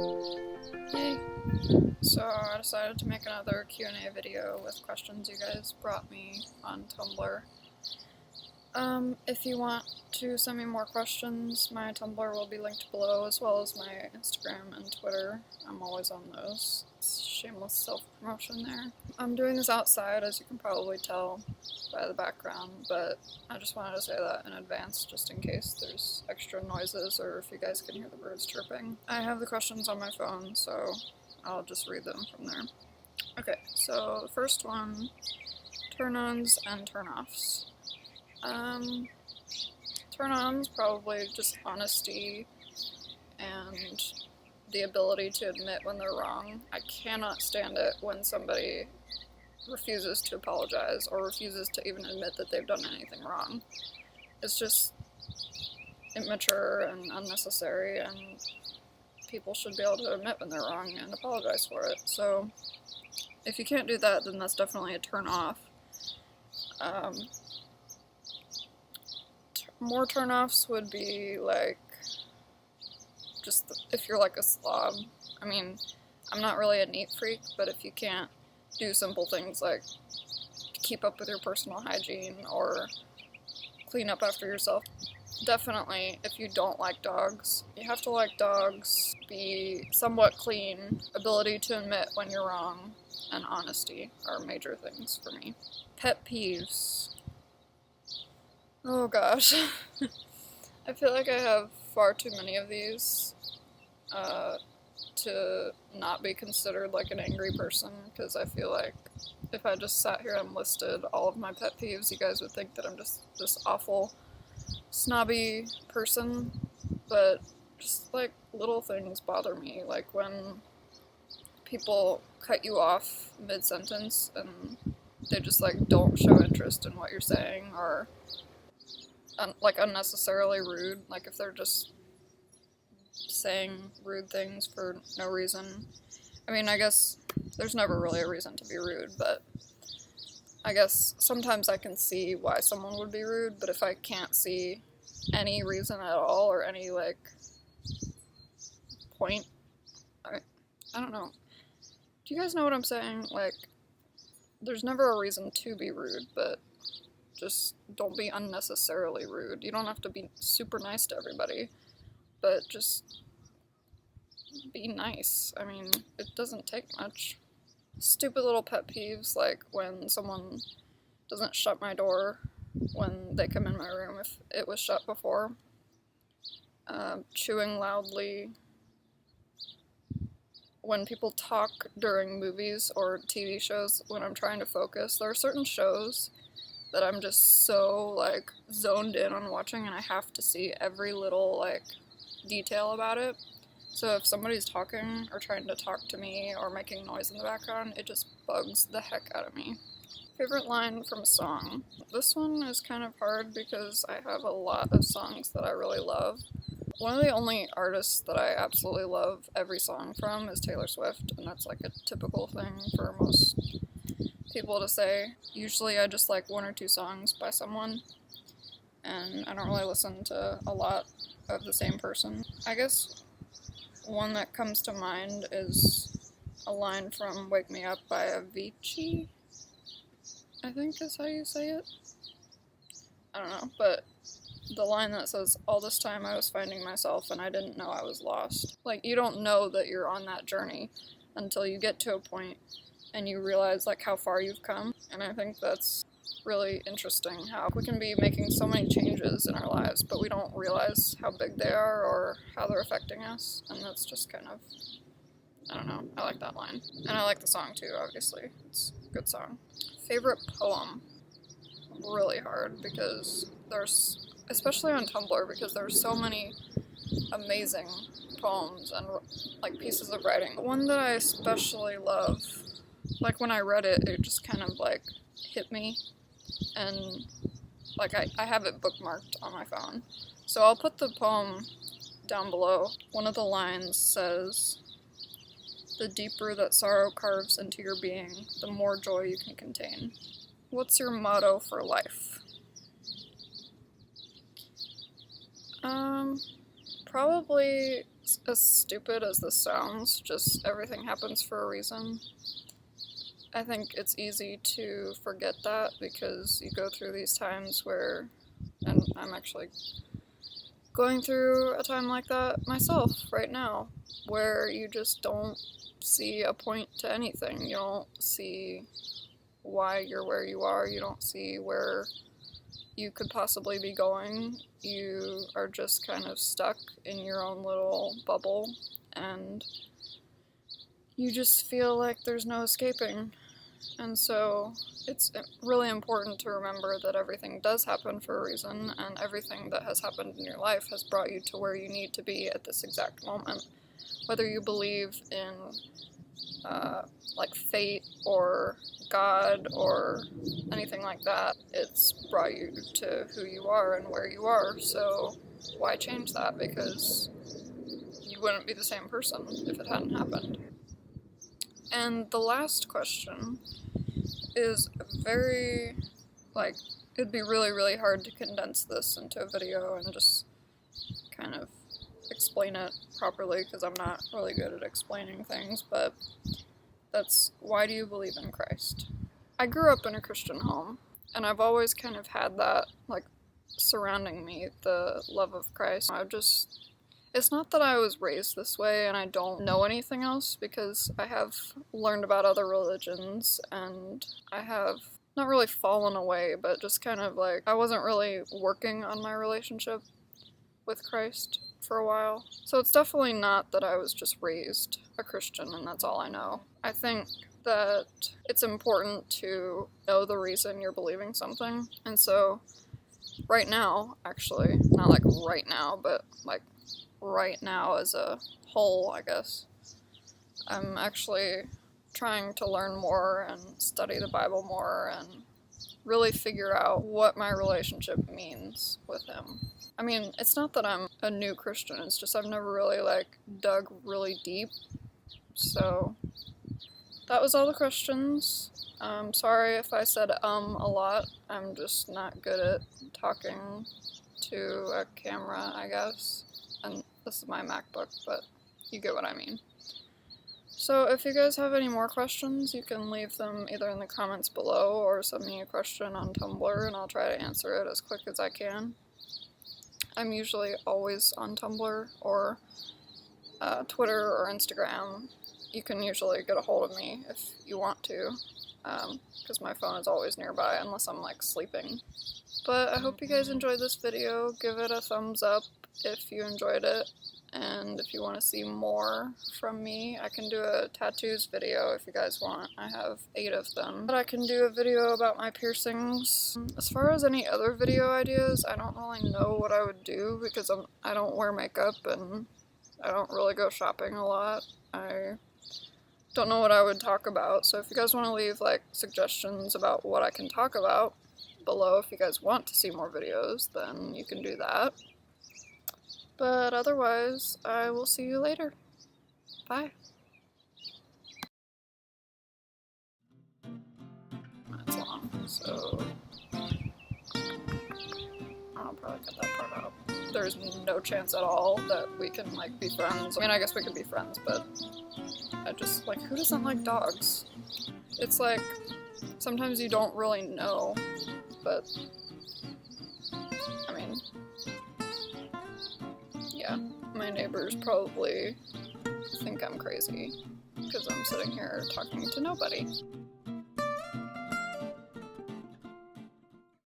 Yay! So I decided to make another Q&A video with questions you guys brought me on Tumblr. If you want to send me more questions, my Tumblr will be linked below, as well as my Instagram and Twitter. I'm always on those. It's shameless self-promotion there. I'm doing this outside, as you can probably tell by the background, but I just wanted to say that in advance, just in case there's extra noises or if you guys can hear the birds chirping. I have the questions on my phone, so I'll just read them from there. Okay, so the first one, turn-ons and turn-offs. Turn-ons, probably just honesty and the ability to admit when they're wrong. I cannot stand it when somebody refuses to apologize or refuses to even admit that they've done anything wrong. It's just immature and unnecessary, and people should be able to admit when they're wrong and apologize for it. So if you can't do that, then that's definitely a turn-off. More turn-offs would be like, just if you're like a slob. I mean, I'm not really a neat freak, but if you can't do simple things like keep up with your personal hygiene or clean up after yourself. Definitely, if you don't like dogs, you have to like dogs, be somewhat clean, ability to admit when you're wrong, and honesty are major things for me. Pet peeves. Oh gosh. I feel like I have far too many of these to not be considered like an angry person, because I feel like if I just sat here and listed all of my pet peeves, you guys would think that I'm just this awful, snobby person, but just like little things bother me, like when people cut you off mid-sentence and they just like don't show interest in what you're saying, or like unnecessarily rude, like if they're just saying rude things for no reason. I mean, I guess there's never really a reason to be rude, but I guess sometimes I can see why someone would be rude, but if I can't see any reason at all or any like point, I don't know. Do you guys know what I'm saying? Like, there's never a reason to be rude, but just don't be unnecessarily rude. You don't have to be super nice to everybody, but just be nice. I mean, it doesn't take much. Stupid little pet peeves, like when someone doesn't shut my door when they come in my room if it was shut before. Chewing loudly. When people talk during movies or TV shows when I'm trying to focus. There are certain shows that I'm just so, like, zoned in on watching, and I have to see every little, like, detail about it. So if somebody's talking or trying to talk to me or making noise in the background, it just bugs the heck out of me. Favorite line from a song. This one is kind of hard because I have a lot of songs that I really love. One of the only artists that I absolutely love every song from is Taylor Swift, and that's like a typical thing for most people to say. Usually I just like one or two songs by someone, and I don't really listen to a lot of the same person. I guess one that comes to mind is a line from Wake Me Up by Avicii, I think is how you say it. I don't know, but the line that says, "All this time I was finding myself and I didn't know I was lost." Like, you don't know that you're on that journey until you get to a point and you realize like how far you've come. And I think that's really interesting, how we can be making so many changes in our lives, but we don't realize how big they are or how they're affecting us. And that's just kind of, I don't know, I like that line. And I like the song too, obviously. It's a good song. Favorite poem. Really hard, because there's, especially on Tumblr, because there's so many amazing poems and like pieces of writing. One that I especially love, like when I read it, it just kind of like hit me, and like I have it bookmarked on my phone. So I'll put the poem down below. One of the lines says, "The deeper that sorrow carves into your being, the more joy you can contain." What's your motto for life? Probably As stupid as this sounds, just everything happens for a reason. I think it's easy to forget that because you go through these times where, and I'm actually going through a time like that myself right now, where you just don't see a point to anything. You don't see why you're where you are. You don't see where you could possibly be going. You are just kind of stuck in your own little bubble, and you just feel like there's no escaping. And so it's really important to remember that everything does happen for a reason, and everything that has happened in your life has brought you to where you need to be at this exact moment. Whether you believe in like fate or God or anything like that, it's brought you to who you are and where you are. So why change that? Because you wouldn't be the same person if it hadn't happened. And the last question is very, like, it'd be really, really hard to condense this into a video and just kind of explain it properly, because I'm not really good at explaining things, but that's, why do you believe in Christ? I grew up in a Christian home, and I've always kind of had that, like, surrounding me, the love of Christ. It's not that I was raised this way and I don't know anything else, because I have learned about other religions, and I have not really fallen away, but just kind of like, I wasn't really working on my relationship with Christ for a while. So it's definitely not that I was just raised a Christian and that's all I know. I think that it's important to know the reason you're believing something. And so right now, actually, not like right now, but like right now as a whole, I guess, I'm actually trying to learn more and study the Bible more and really figure out what my relationship means with him. I mean, it's not that I'm a new Christian, it's just I've never really, like, dug really deep. So that was all the questions. Sorry if I said a lot. I'm just not good at talking to a camera, I guess. And this is my MacBook, but you get what I mean. So if you guys have any more questions, you can leave them either in the comments below or send me a question on Tumblr, and I'll try to answer it as quick as I can. I'm usually always on Tumblr or Twitter or Instagram. You can usually get a hold of me if you want to, because my phone is always nearby unless I'm like sleeping. But I hope you guys enjoyed this video. Give it a thumbs up if you enjoyed it, and if you want to see more from me, I can do a tattoos video if you guys want. I have 8 of them. But I can do a video about my piercings. As far as any other video ideas, I don't really know what I would do, because I don't wear makeup and I don't really go shopping a lot. I don't know what I would talk about, so if you guys want to leave like suggestions about what I can talk about below, if you guys want to see more videos, then you can do that. But otherwise, I will see you later. Bye. That's long, so I'll probably cut that part out. There's no chance at all that we can like be friends. I mean, I guess we could be friends, but I just, like, who doesn't like dogs? It's like, sometimes you don't really know, but I mean, yeah, my neighbors probably think I'm crazy because I'm sitting here talking to nobody.